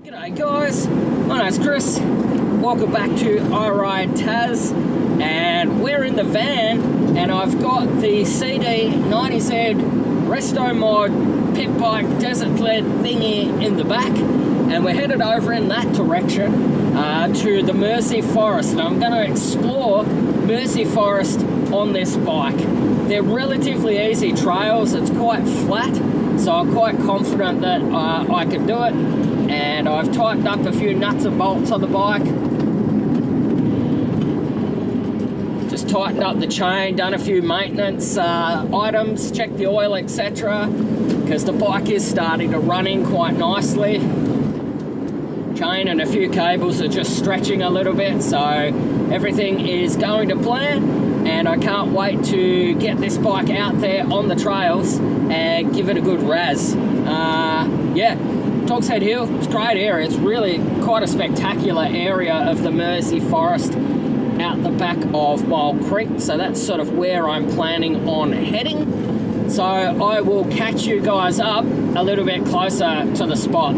G'day guys, my name's Chris. Welcome back to I Ride Tas, and we're in the van and I've got the CD90Z Restomod pit bike desert sled thingy in the back, and we're headed over in that direction to the Mersey Forest. And I'm going to explore Mersey Forest on this bike. They're relatively easy trails, it's quite flat, so I'm quite confident that I can do it. And I've tightened up a few nuts and bolts on the bike. Just tightened up the chain, done a few maintenance items, checked the oil, etc. Because the bike is starting to run in quite nicely. Chain and a few cables are just stretching a little bit, so everything is going to plan. And I can't wait to get this bike out there on the trails and give it a good razz. Yeah. Dogs Head Hill, it's a great area. It's really quite a spectacular area of the Mersey Forest out the back of Mole Creek. So that's sort of where I'm planning on heading. So I will catch you guys up a little bit closer to the spot.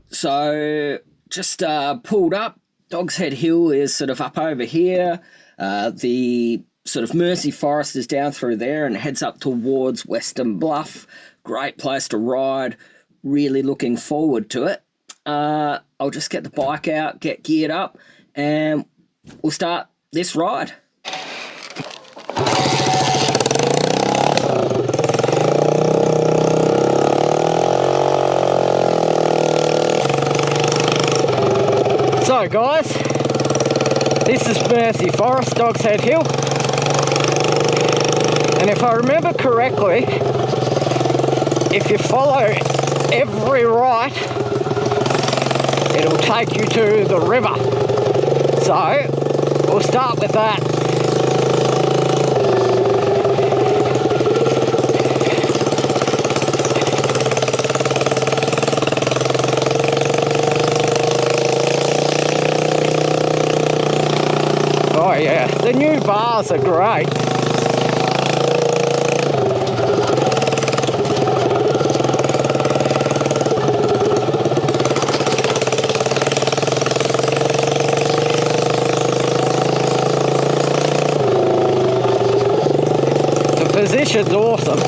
So just pulled up. Dogs Head Hill is sort of up over here. The sort of Mersey Forest is down through there and heads up towards Western Bluff. Great place to ride. Really looking forward to it. I'll just get the bike out, get geared up, and we'll start this ride. So guys, this is Mersey Forest, Dogs Head Hill, and if I remember correctly, if you follow every right, it'll take you to the river. So we'll start with that. Oh yeah, the new bars are great. The position's awesome.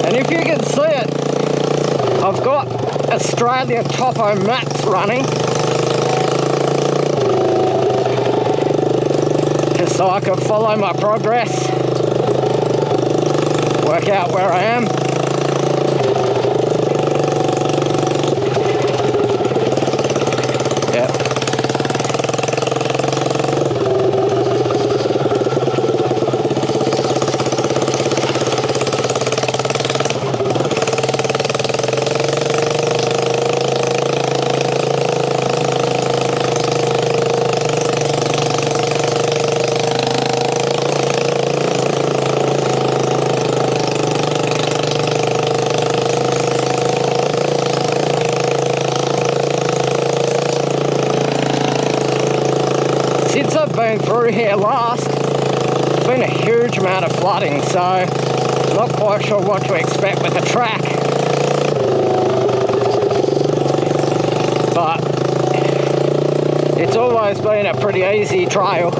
And if you can see it, I've got Australian topo mats running, just so I can follow my progress, work out where I am. Yep. Since I've been through here last, there's been a huge amount of flooding, so I'm not quite sure what to expect with the track. But it's always been a pretty easy trail.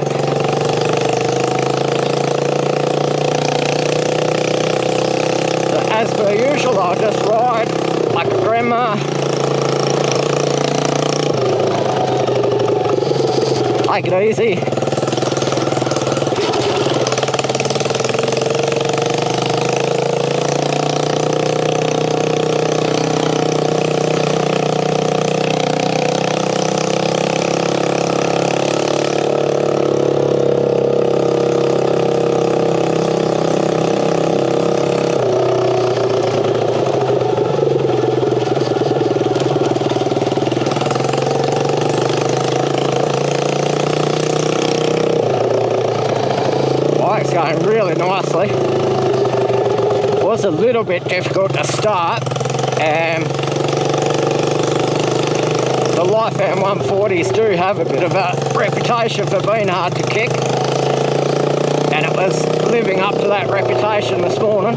So as per usual, I'll just ride like a grandma. Take it easy. really nicely. Was a little bit difficult to start. The Lifan 140s do have a bit of a reputation for being hard to kick, and it was living up to that reputation this morning.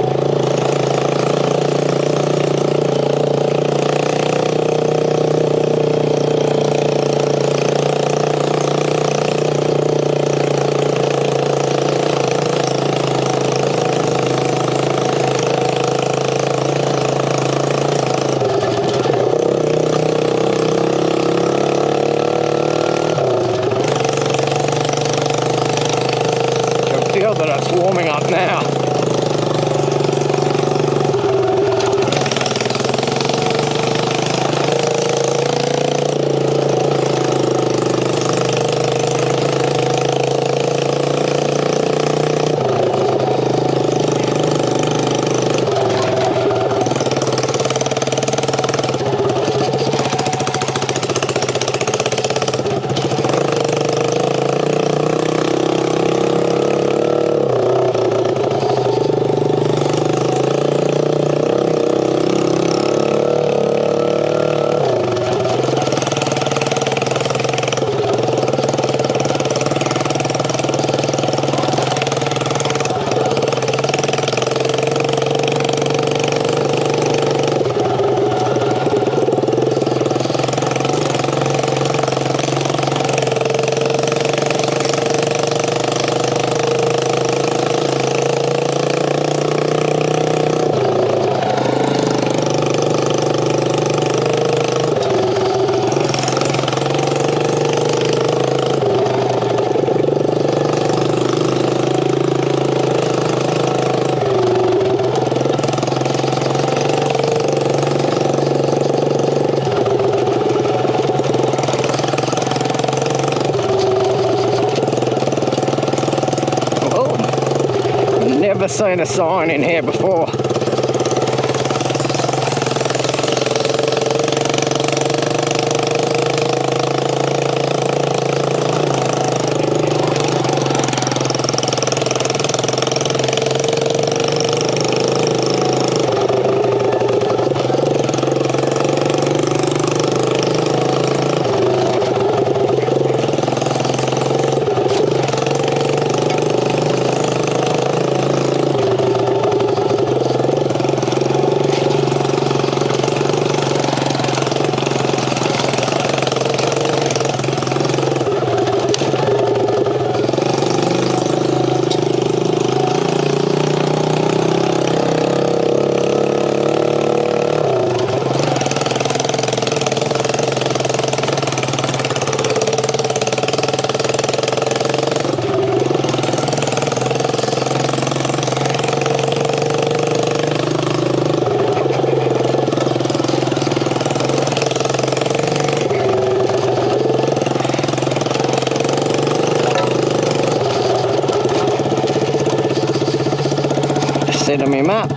That it's warming up now. Never seen a sign in here before. Set him up.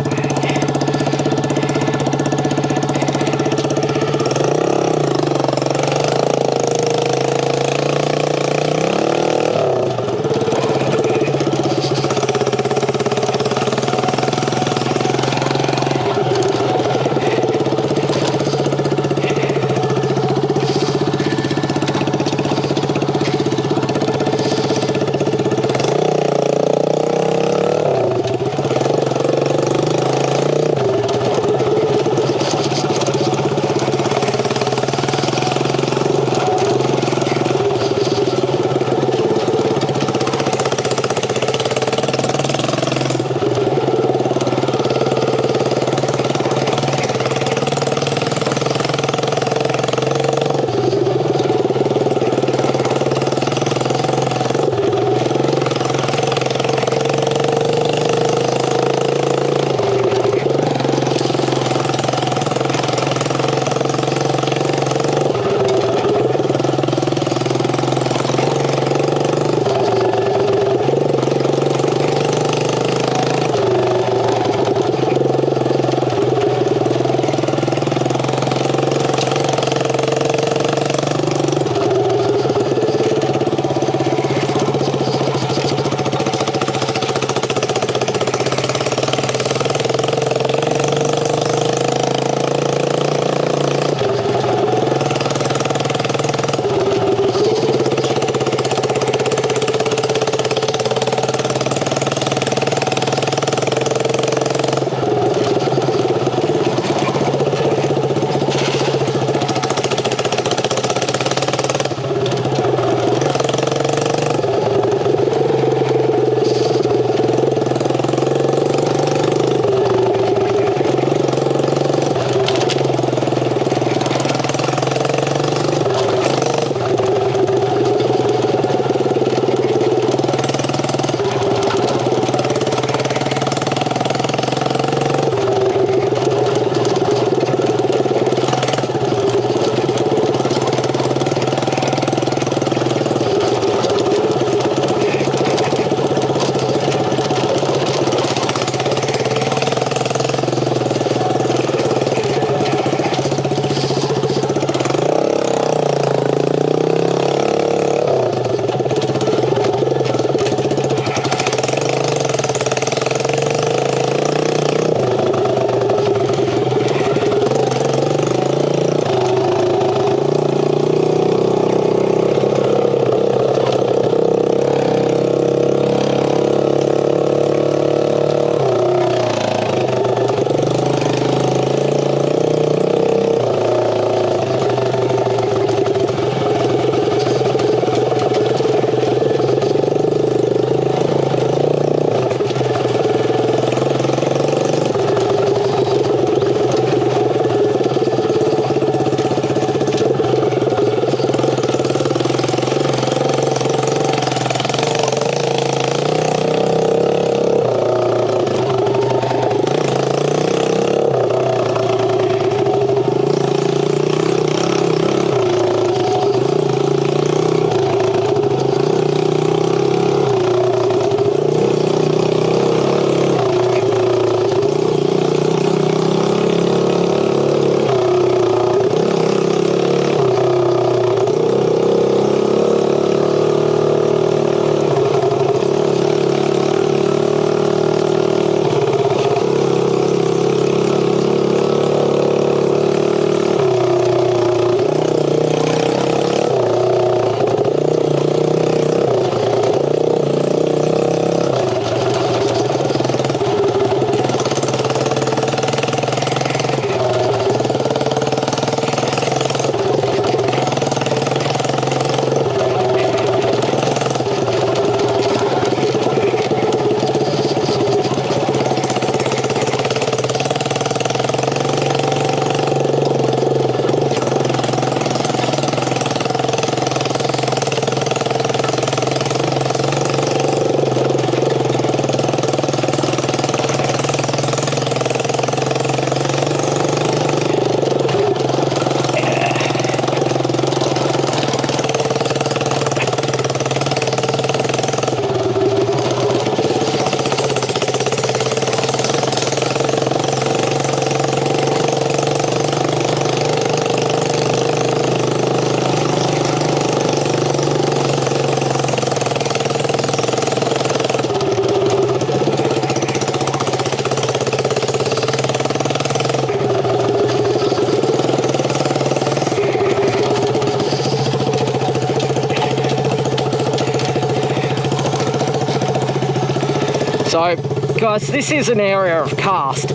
Guys, this is an area of karst.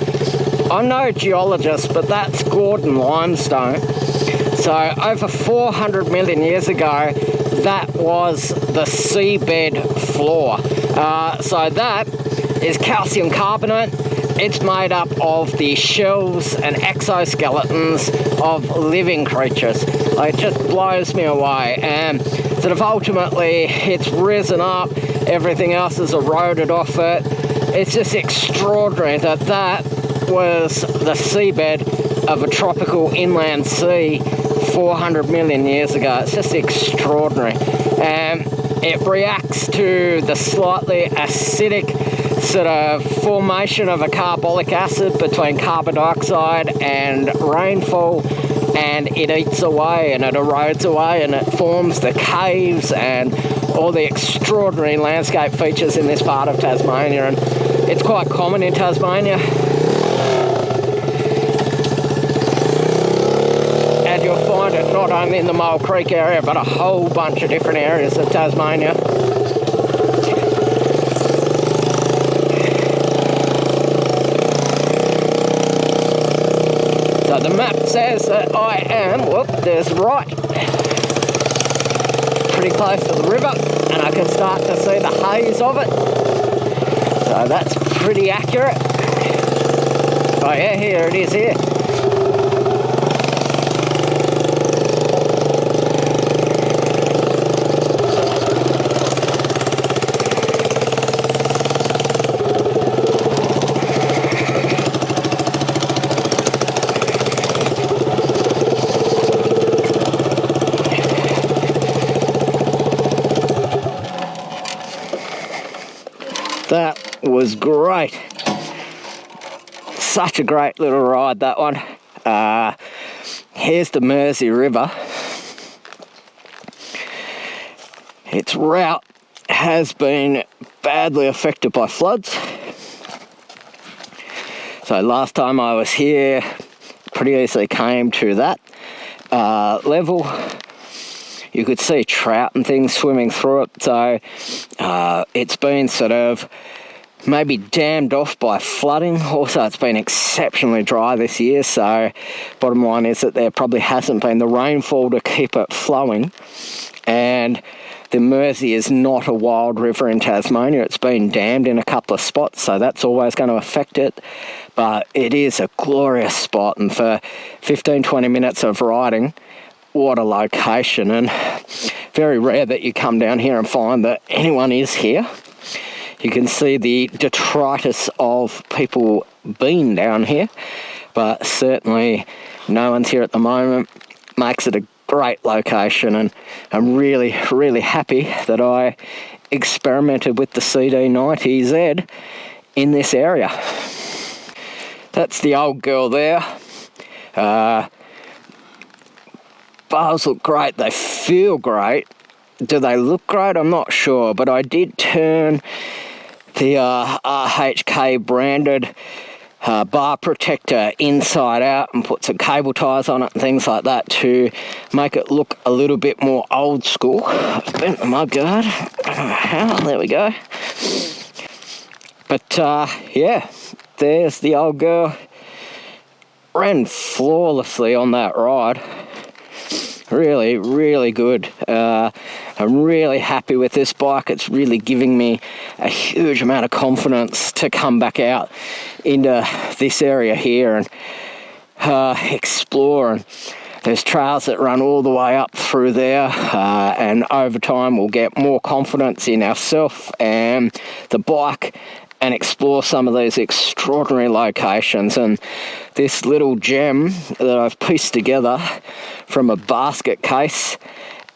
I'm no geologist, but that's Gordon limestone. So over 400 million years ago, that was the seabed floor. So that is calcium carbonate. It's made up of the shells and exoskeletons of living creatures. Like, it just blows me away. And sort of ultimately, it's risen up, everything else has eroded off it. It's just extraordinary that that was the seabed of a tropical inland sea 400 million years ago. It's just extraordinary. And it reacts to the slightly acidic sort of formation of a carbolic acid between carbon dioxide and rainfall, and it eats away and it erodes away and it forms the caves and all the extraordinary landscape features in this part of Tasmania. And it's quite common in Tasmania. And you'll find it not only in the Mole Creek area, but a whole bunch of different areas of Tasmania. So the map says that I am, whoop, there's right, pretty close to the river, and I can start to see the haze of it. So that's pretty accurate. Oh yeah, here it is here. That was great. Such a great little ride, that one. Here's the Mersey River. Its route has been badly affected by floods. So last time I was here, pretty easily came to that level. You could see trout and things swimming through it. So it's been sort of maybe dammed off by flooding. Also, it's been exceptionally dry this year. So bottom line is that there probably hasn't been the rainfall to keep it flowing. And the Mersey is not a wild river in Tasmania. It's been dammed in a couple of spots, so that's always going to affect it. But it is a glorious spot, and for 15-20 minutes of riding, what a location. And very rare that you come down here and find that anyone is here. You can see the detritus of people being down here, but certainly no one's here at the moment. Makes it a great location, and I'm really, really happy that I experimented with the CD90Z in this area. That's the old girl there. Bars look great, they feel great. Do they look great? I'm not sure, but I did turn the RHK branded bar protector inside out and put some cable ties on it and things like that to make it look a little bit more old school. Bent the mudguard. I don't know how. There we go. But yeah, there's the old girl. Ran flawlessly on that ride. Really, really good. I'm really happy with this bike. It's really giving me a huge amount of confidence to come back out into this area here and explore. And there's trails that run all the way up through there, and over time we'll get more confidence in ourselves and the bike and explore some of these extraordinary locations. And this little gem that I've pieced together from a basket case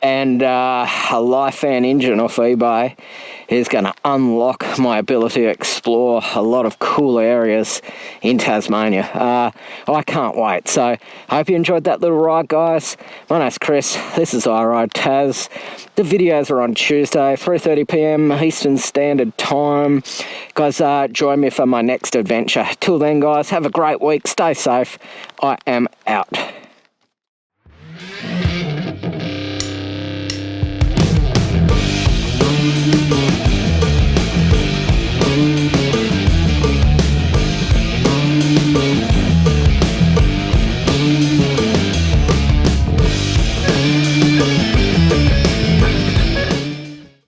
and a Lifan engine off eBay is going to unlock my ability to explore a lot of cool areas in Tasmania. I can't wait. So I hope you enjoyed that little ride, guys. My name's Chris. This is I Ride Tas. The videos are on Tuesday, 3:30 p.m. Eastern Standard Time. Guys, join me for my next adventure. Till then, guys, have a great week. Stay safe. I am out.